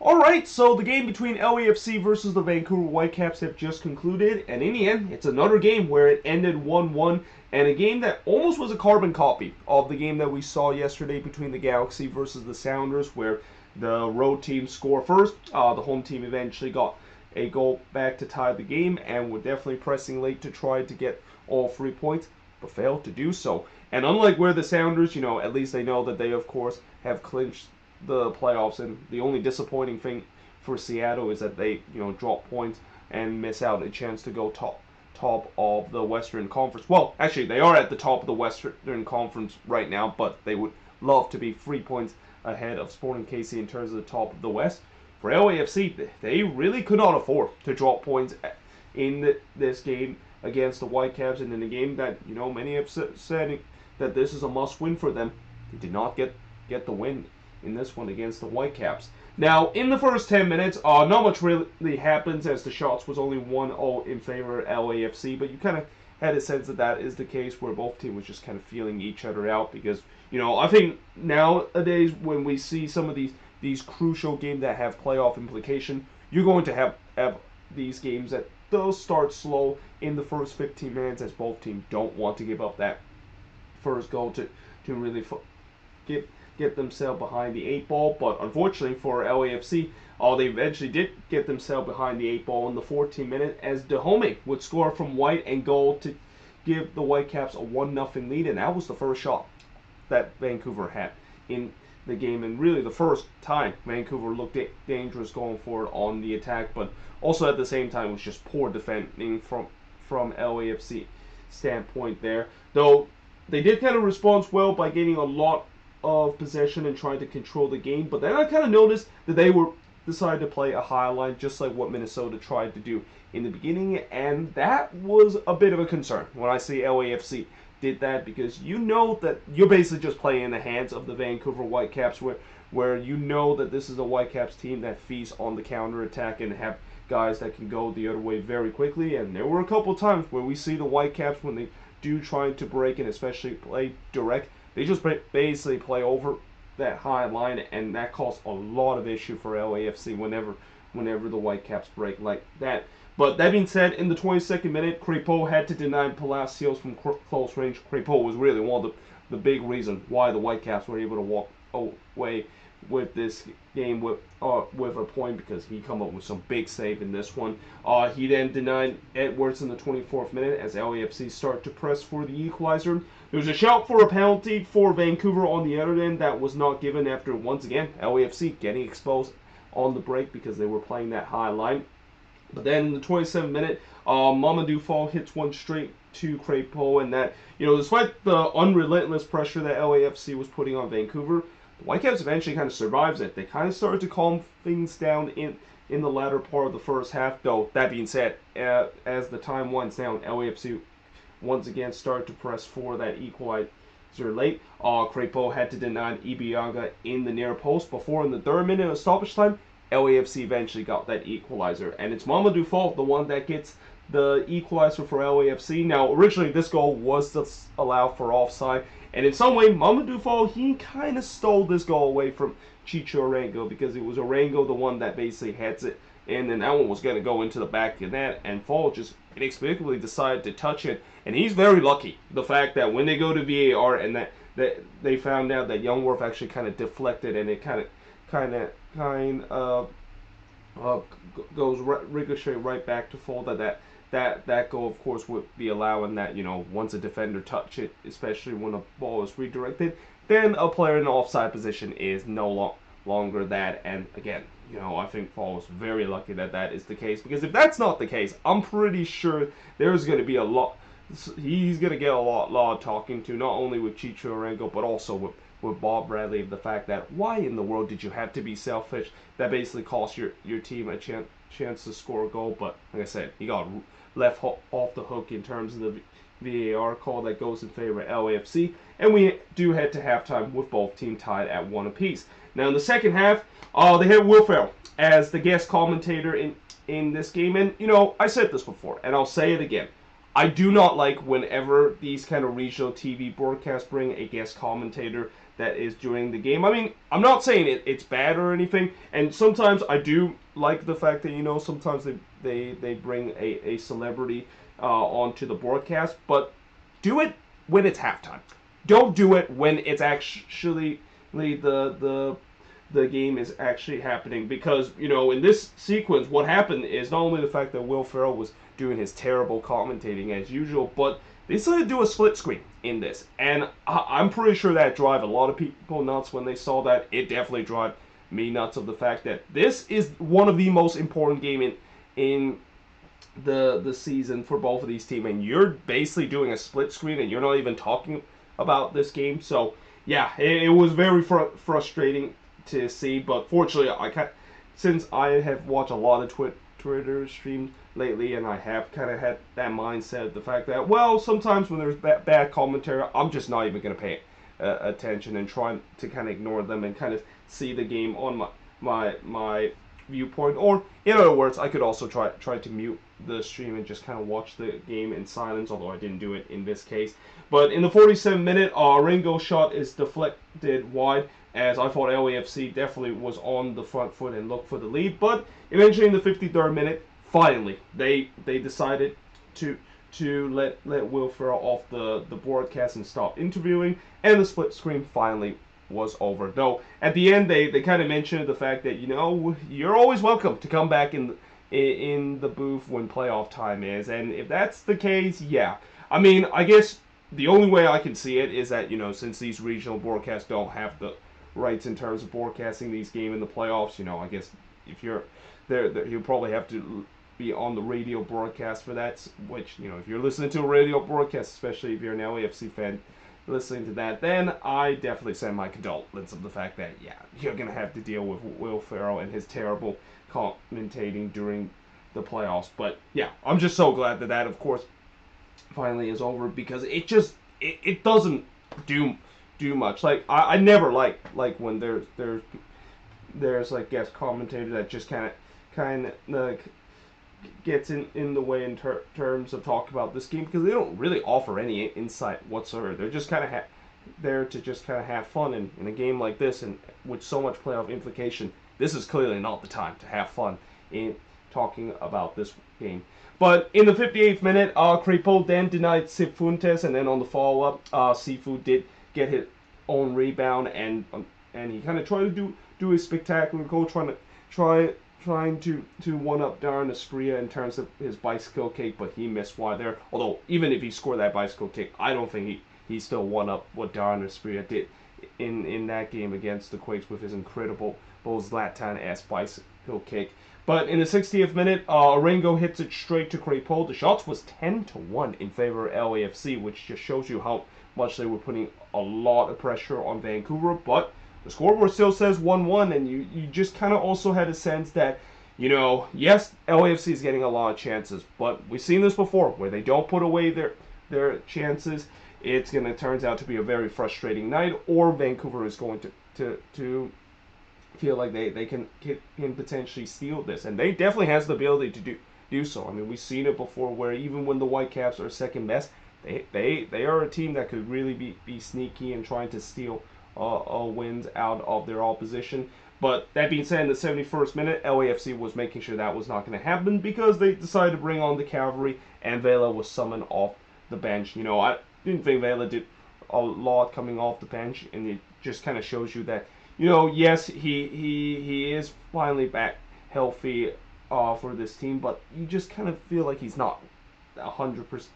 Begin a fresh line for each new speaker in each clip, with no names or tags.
Alright, so the game between LAFC versus the Vancouver Whitecaps have just concluded, and in the end, it's another game where it ended 1-1, and a game that almost was a carbon copy of the game that we saw yesterday between the Galaxy versus the Sounders, where the road team scored first. The home team eventually got a goal back to tie the game, and were definitely pressing late to try to get all 3 points, but failed to do so. And unlike where the Sounders, at least they know that they, of course, have clinched the playoffs, and the only disappointing thing for Seattle is that they, drop points and miss out a chance to go top of the Western Conference. Well, actually, they are at the top of the Western Conference right now, but they would love to be 3 points ahead of Sporting KC in terms of the top of the West. For LAFC, they really could not afford to drop points in this game against the Whitecaps, and in a game that many have said that this is a must-win for them. They did not get the win in this one against the Whitecaps. Now, in the first 10 minutes, not much really happens, as the shots was only 1-0 in favor of LAFC, but you kind of had a sense that that is the case, where both teams was just kind of feeling each other out, because, I think nowadays when we see some of these crucial games that have playoff implication, you're going to have these games that those start slow in the first 15 minutes, as both teams don't want to give up that first goal to really get themselves behind the 8 ball. But unfortunately for LAFC, they eventually did get themselves behind the 8 ball in the 14th minute, as Dahomey would score from White and goal to give the Whitecaps a 1-0 lead, and that was the first shot that Vancouver had in the game, and really the first time Vancouver looked dangerous going forward on the attack. But also at the same time, it was just poor defending from LAFC standpoint there, though they did kind of respond well by getting a lot of possession and trying to control the game. But then I kind of noticed that they were decided to play a high line, just like what Minnesota tried to do in the beginning, and that was a bit of a concern when I see LAFC did that, because that you're basically just playing in the hands of the Vancouver Whitecaps, where that this is a Whitecaps team that feasts on the counter attack and have guys that can go the other way very quickly. And there were a couple times where we see the Whitecaps, when they do try to break and especially play direct, they just basically play over that high line, and that caused a lot of issue for LAFC whenever the Whitecaps break like that. But that being said, in the 22nd minute, Crépeau had to deny Palacios from close range. Crépeau was really one of the big reasons why the Whitecaps were able to walk away with this game with a point, because he come up with some big save in this one. He then denied Edwards in the 24th minute as LAFC start to press for the equalizer. There was a shout for a penalty for Vancouver on the other end that was not given, after once again LAFC getting exposed on the break because they were playing that high line. But then in the 27th minute, Mamadou Fall hits one straight to Crépeau, and that, despite the unrelentless pressure that LAFC was putting on Vancouver, the Whitecaps eventually kind of survives it. They kind of started to calm things down in the latter part of the first half, though. That being said, as the time winds down, LAFC once again started to press for that equalizer late. Crépeau had to deny Ibiaga in the near post before, in the 3rd minute of stoppage time, LAFC eventually got that equalizer, and it's Mamadou Fall, the one that gets the equalizer for LAFC. Now, originally this goal was to allow for offside, and in some way, Mamadou Fall, he kind of stole this goal away from Chicho Arango, because it was Arango the one that basically heads it in, and that one was going to go into the back of the net, and Fall just inexplicably decided to touch it, and he's very lucky. The fact that when they go to VAR and that they found out that Youngworth actually kind of deflected, and it kind of goes ricochet right back to Fall, that goal, of course, would be allowing that, once a defender touch it, especially when a ball is redirected, then a player in the offside position is no longer that. And again, I think Fall is very lucky that that is the case, because if that's not the case, I'm pretty sure there's going to be a lot. He's going to get a lot of talking to, not only with Chicho Arango, but also with Bob Bradley, of the fact that why in the world did you have to be selfish? That basically cost your team a chance to score a goal. But like I said, he got left off the hook in terms of the VAR call that goes in favor of LAFC, and we do head to halftime with both teams tied at 1 apiece. Now in the second half, they had Will Ferrell as the guest commentator in this game, and I said this before, and I'll say it again. I do not like whenever these kind of regional TV broadcasts bring a guest commentator that is during the game. I mean, I'm not saying it's bad or anything, and sometimes I do like the fact that sometimes they bring a celebrity onto the broadcast, but do it when it's halftime. Don't do it when it's actually the game is actually happening, because in this sequence what happened is not only the fact that Will Ferrell was doing his terrible commentating as usual, but they decided to do a split screen in this, and I'm pretty sure that drive a lot of people nuts when they saw that. It definitely drive me nuts of the fact that this is one of the most important game in the season for both of these teams, and you're basically doing a split screen and you're not even talking about this game. So yeah, it was very frustrating to see, but fortunately since I have watched a lot of Twitter streams lately, and I have kind of had that mindset, the fact that, well, sometimes when there's bad commentary, I'm just not even going to pay attention and try to kind of ignore them and kind of see the game on my viewpoint. Or in other words, I could also try to mute the stream and just kind of watch the game in silence, although I didn't do it in this case. But in the 47th minute, Ringo's shot is deflected wide, as I thought LAFC definitely was on the front foot and looked for the lead. But eventually in the 53rd minute, finally, they decided to let Will Ferrell off the broadcast and stop interviewing, and the split screen finally was over. Though at the end they kind of mentioned the fact that you're always welcome to come back in the booth when playoff time is, and if that's the case, yeah. I mean, I guess the only way I can see it is that since these regional broadcasts don't have the rights in terms of broadcasting these games in the playoffs, I guess if you're there, you'll probably have to be on the radio broadcast for that, which, if you're listening to a radio broadcast, especially if you're an LAFC fan listening to that, then I definitely send my condolences of the fact that, yeah, you're going to have to deal with Will Ferrell and his terrible commentating during the playoffs. But, yeah, I'm just so glad that of course, finally is over, because it doesn't do much. Like, I never like when there's like guest commentators that just kind of gets in the way in terms of talk about this game, because they don't really offer any insight whatsoever. They're just kind of there to just kind of have fun in a game like this, and with so much playoff implication. This is clearly not the time to have fun in talking about this game. But in the 58th minute, Crepeau then denied Cifuentes, and then on the follow-up, Sifu did get his own rebound, and he kind of tried to do a spectacular goal, trying to one-up Darren Asprilla in terms of his bicycle kick, but he missed wide there. Although, even if he scored that bicycle kick, I don't think he still won-up what Darren Asprilla did in that game against the Quakes with his incredible Zlatan-esque bicycle kick. But in the 60th minute, Ringo hits it straight to Crepeau. The shots was 10-1 in favor of LAFC, which just shows you how much they were putting a lot of pressure on Vancouver. But the scoreboard still says 1-1, and you just kind of also had a sense that, yes, LAFC is getting a lot of chances, but we've seen this before, where they don't put away their chances. It's going to turns out to be a very frustrating night, or Vancouver is going to feel like they can potentially steal this, and they definitely has the ability to do so. I mean, we've seen it before, where even when the Whitecaps are second best, they are a team that could really be sneaky and trying to steal wins out of their opposition. But that being said, in the 71st minute, LAFC was making sure that was not going to happen, because they decided to bring on the cavalry, and Vela was summoned off the bench. I didn't think Vela did a lot coming off the bench, and it just kind of shows you that, yes, he is finally back healthy for this team, but you just kind of feel like he's not 100%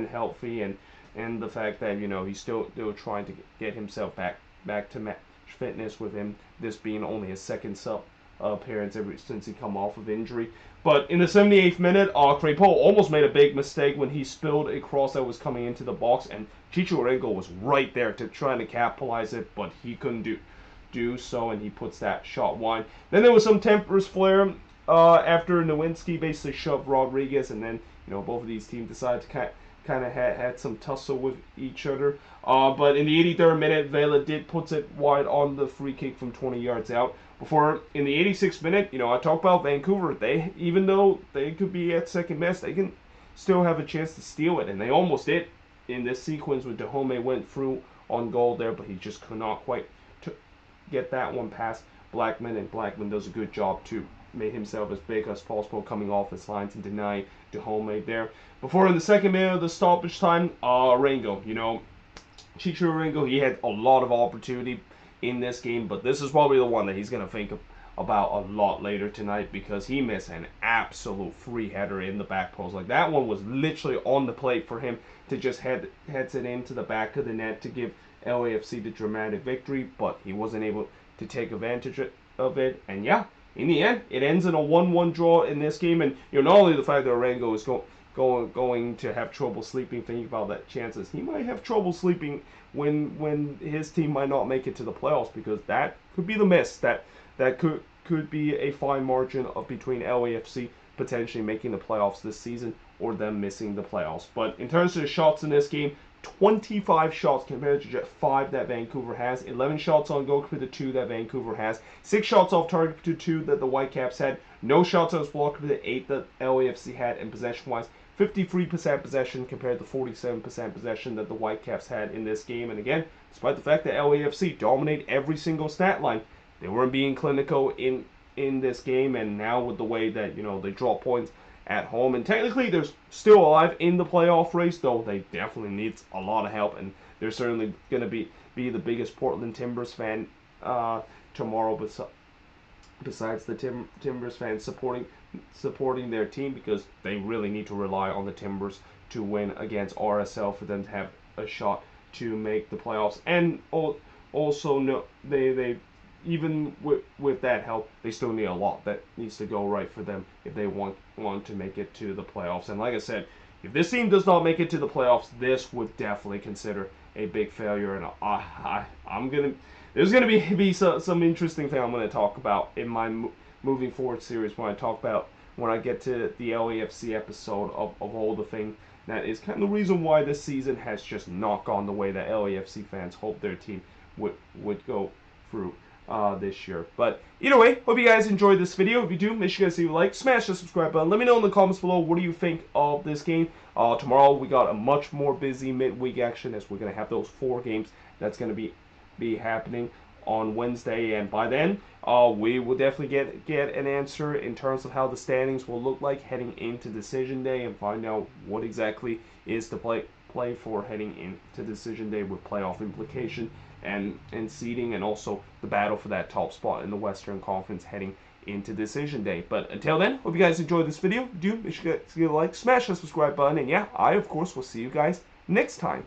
healthy, and the fact that he's still trying to get himself back to match fitness, with him this being only his second sub appearance ever since he come off of injury. But in the 78th minute, Crepeau almost made a big mistake when he spilled a cross that was coming into the box, and Chicho Arango was right there to trying to capitalize it, but he couldn't do so, and he puts that shot wide. Then there was some tempers flare after Nowinski basically shoved Rodriguez, and then both of these teams decided to kind of had some tussle with each other. But in the 83rd minute, Vela did puts it wide on the free kick from 20 yards out. Before, in the 86th minute, I talk about Vancouver. They, even though they could be at second best, they can still have a chance to steal it, and they almost did in this sequence when Dahomey went through on goal there, but he just could not quite get that one past Blackman, and Blackman does a good job to make himself as big as possible coming off his lines and denying the homemade there. Before in the second minute of the stoppage time, Ringo, Chicho Ringo, he had a lot of opportunity in this game, but this is probably the one that he's going to think about a lot later tonight, because he missed an absolute free header in the back post. Like, that one was literally on the plate for him to just heads it into the back of the net to give LAFC the dramatic victory, but he wasn't able to take advantage of it. And yeah, in the end, it ends in a 1-1 draw in this game. And not only the fact that Arango is going to have trouble sleeping thinking about that chances, he might have trouble sleeping when his team might not make it to the playoffs, because that could be the miss. That could be a fine margin of between LAFC potentially making the playoffs this season or them missing the playoffs. But in terms of the shots in this game, 25 shots compared to just 5 that Vancouver has. 11 shots on goal compared to 2 that Vancouver has. 6 shots off target to 2 that the Whitecaps had. No shots on block compared to 8 that LAFC had. And possession-wise, 53% possession compared to 47% possession that the Whitecaps had in this game. And again, despite the fact that LAFC dominate every single stat line, they weren't being clinical in this game. And now with the way that they draw points at home, and technically they're still alive in the playoff race, though they definitely need a lot of help, and they're certainly going to be the biggest Portland Timbers fan tomorrow, besides the Timbers fans supporting their team, because they really need to rely on the Timbers to win against RSL for them to have a shot to make the playoffs. And also, no, they even with that help, they still need a lot that needs to go right for them if they want to make it to the playoffs. And like I said, if this team does not make it to the playoffs, this would definitely consider a big failure. And there's gonna be some interesting thing I'm gonna talk about in my moving forward series when I get to the LAFC episode of all the thing that is kind of the reason why this season has just not gone the way that LAFC fans hope their team would go through this year. But either way, hope you guys enjoyed this video. If you do, make sure you guys leave a like, smash the subscribe button. Let me know in the comments below, what do you think of this game. Tomorrow we got a much more busy midweek action, as we're going to have those 4 games that's going to be happening on Wednesday, and by then we will definitely get an answer in terms of how the standings will look like heading into decision day, and find out what exactly is the play for heading into decision day with playoff implication and seeding, and also the battle for that top spot in the Western Conference heading into decision day. But until then, hope you guys enjoyed this video. Make sure you guys give a like, smash the subscribe button, and yeah, I of course will see you guys next time.